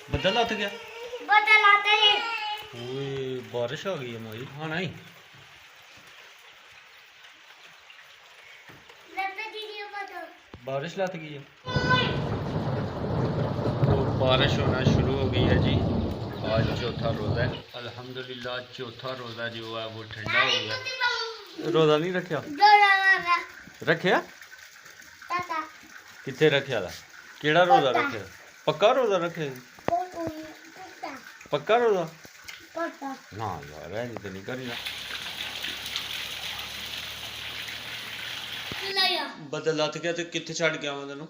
बदल आते गया बदल आता है। ओए बारिश आ गई है मोई। हाँ नहीं लगता दीजिए बदल। बारिश लात गई है। तो बारिश होना शुरू हो गई है जी। आज चौथा रोज़ा है अल्हम्दुलिल्लाह। चौथा रोज़ा जो है वो ठंडा हो गया। रोज़ा नहीं रखा रखा कितने रखा था केड़ा रोज़ा रखे पक्का रोज़ा रखे पक्का रोज़ा ना यार ऐ तो नहीं करी बदल लत गया तो कितने छड़ के आवा तेन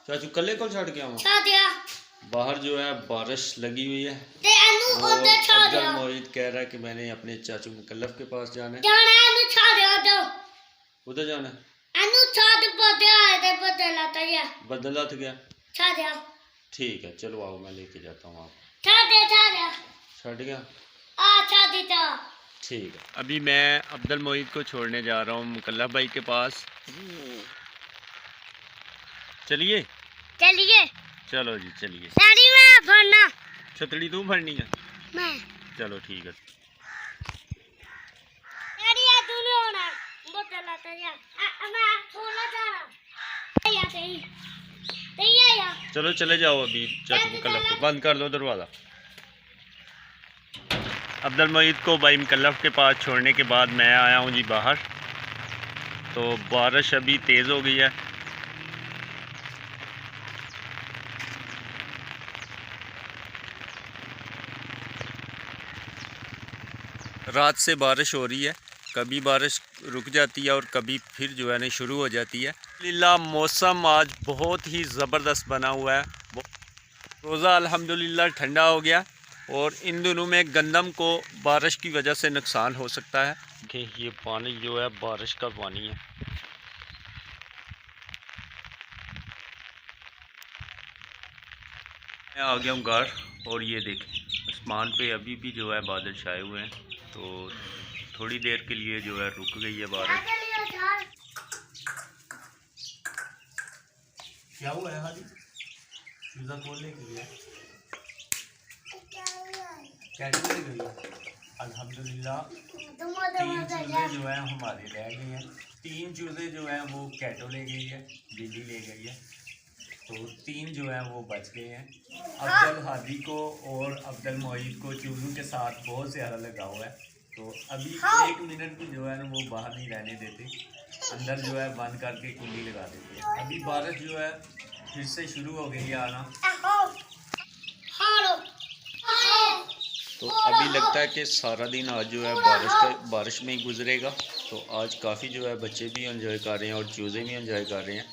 चाचू कल्ले को छड़ के आवा बाहर जो है बारिश लगी हुई है और अब्दुल मोहित कह रहा है कि मैंने अपने चाचू मुकल्लफ के पास जाना है उधर जाना है बदल लत गया ठीक है चलो आओ मैं लेके जाता हूँ आप छड़ गया ठीक है अभी मैं अब्दुल मोहित को छोड़ने जा रहा हूँ मुकल्लफ भाई के पास चलिए चलिए चलो जी चलिए साड़ी में भरना छतड़ी तू भरनी है मैं चलो ठीक है साड़ी या तूने होना बोतल आता जा मैं थोड़ा जा रहा या सही या चलो चले जाओ अभी चाचू मुकल्लफ को बंद कर लो दरवाज़ा। अब्दुल मोहित को भाई मुकल्लफ के पास छोड़ने के बाद मैं आया हूँ जी बाहर। तो बारिश अभी तेज़ हो गई है। रात से बारिश हो रही है कभी बारिश रुक जाती है और कभी फिर जो है ना शुरू हो जाती है। अल्हम्दुलिल्लाह मौसम आज बहुत ही ज़बरदस्त बना हुआ है। रोज़ा अल्हम्दुलिल्लाह ठंडा हो गया और इन दिनों में गंदम को बारिश की वजह से नुकसान हो सकता है कि ये पानी जो है बारिश का पानी है। मैं आ गया हूँ घर और ये देखें आसमान पे अभी भी जो है बादल छाए हुए हैं। तो थोड़ी देर के लिए जो है रुक गई है बारिश। क्या हुआ है हाजी पिज़्ज़ा खोलने के लिए कैसे ले गई है अल्हम्दुलिल्लाह। 3 चूज़े जो हैं हमारे रह गए हैं। 3 चूज़े जो हैं वो कैटो ले गई है बिल्ली ले गई है। तो 3 जो हैं वो बच गए हैं। अब्दुल हादी को और अब्दुल मोहित को चूज़ों के साथ बहुत ज़्यादा लगा हुआ है। तो अभी 1 मिनट भी जो है ना वो बाहर नहीं रहने देते अंदर जो है बंद करके कुंडी लगा देते हैं। अभी बारिश जो है फिर से शुरू हो गई है आना। तो अभी लगता है कि सारा दिन आज जो है बारिश में ही गुजरेगा। तो आज काफ़ी जो है बच्चे भी एंजॉय कर रहे हैं और चूज़े भी एंजॉय कर रहे हैं।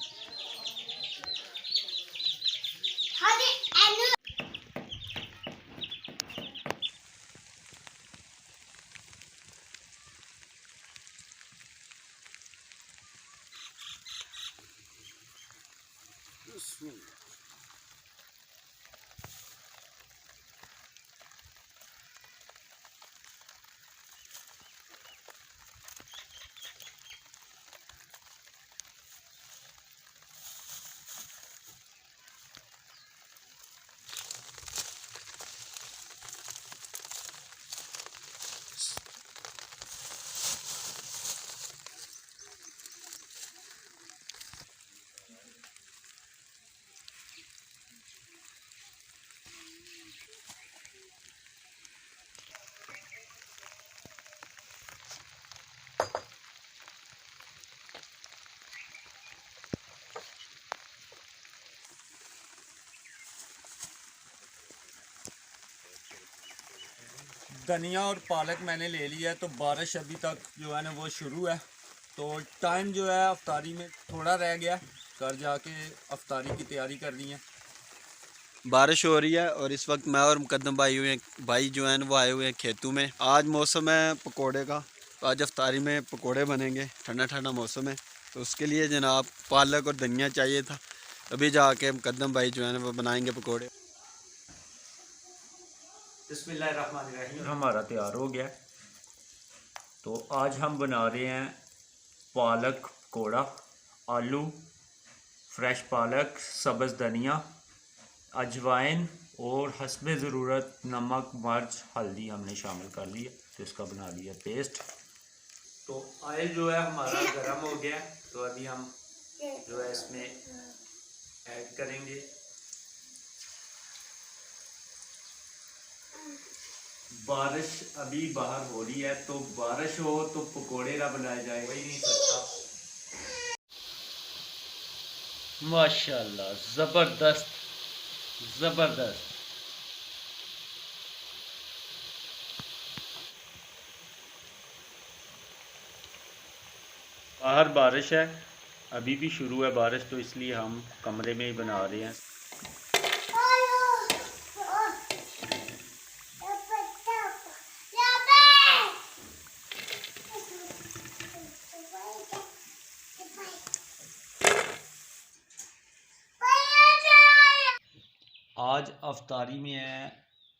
धनिया और पालक मैंने ले लिया है। तो बारिश अभी तक जो है ना वो शुरू है। तो टाइम जो है अफ्तारी में थोड़ा रह गया, घर जाके अफ्तारी की तैयारी करनी है। बारिश हो रही है और इस वक्त मैं और मुकद्दम भाई जो हैं वो आए हुए हैं खेतों में। आज मौसम है पकोड़े का। तो आज अफ्तारी में पकोड़े बनेंगे, ठंडा ठंडा मौसम है। तो उसके लिए जनाब पालक और धनिया चाहिए था। अभी जाके मुकद्दम भाई जो है वो बनाएंगे पकोड़े। बिस्मिल्लाहिर्रहमानिर्रहीम हमारा तैयार हो गया। तो आज हम बना रहे हैं पालक पकौड़ा। आलू, फ्रेश पालक, सब्ज़ धनिया अजवाइन और हस्बे ज़रूरत नमक, मिर्च, हल्दी हमने शामिल कर लिया, तो इसका बना लिया पेस्ट। तो ऑयल जो है हमारा गर्म हो गया, तो अभी हम जो है इसमें ऐड करेंगे। बारिश अभी बाहर हो रही है, तो बारिश हो तो पकोड़े ना बनाए जाए, वही नहीं सकता। माशाल्लाह, ज़बरदस्त ज़बरदस्त। बाहर बारिश है, अभी भी शुरू है बारिश, तो इसलिए हम कमरे में ही बना रहे हैं। आज अफ्तारी में है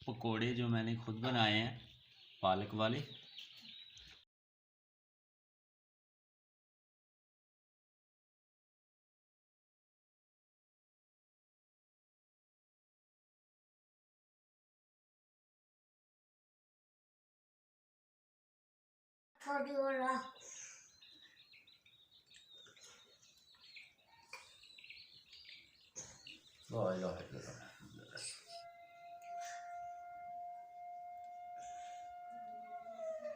पकोड़े जो मैंने खुद बनाए हैं, पालक वाले।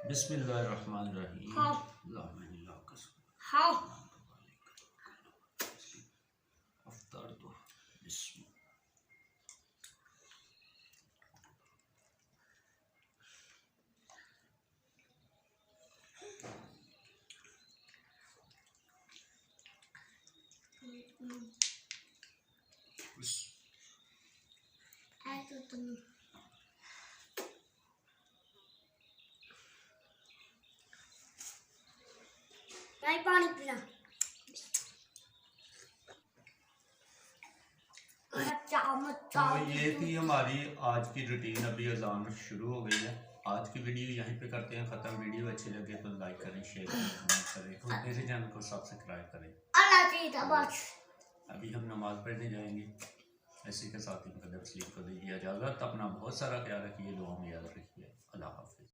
बिस्मिल्लाहिर्रहमानिर्रहीम। हाँ अफ्तार तो पानी पीना। तो ये थी हमारी आज की रूटीन। अभी अजान शुरू हो गई है। आज की वीडियो यहीं पे करते हैं ख़त्म। वीडियो अच्छी लगे तो लाइक करें, शेयर करें, कमेंट करें और मेरे चैनल को सब्सक्राइब करें। अभी हम नमाज़ पढ़ने जाएंगे। इसी के साथ ही मुकद्दर तस्लीम को दीजिए इजाज़त। अपना बहुत सारा ख्याल रखिए, दुआ में याद रखिए। अल्लाह हाफ़िज़।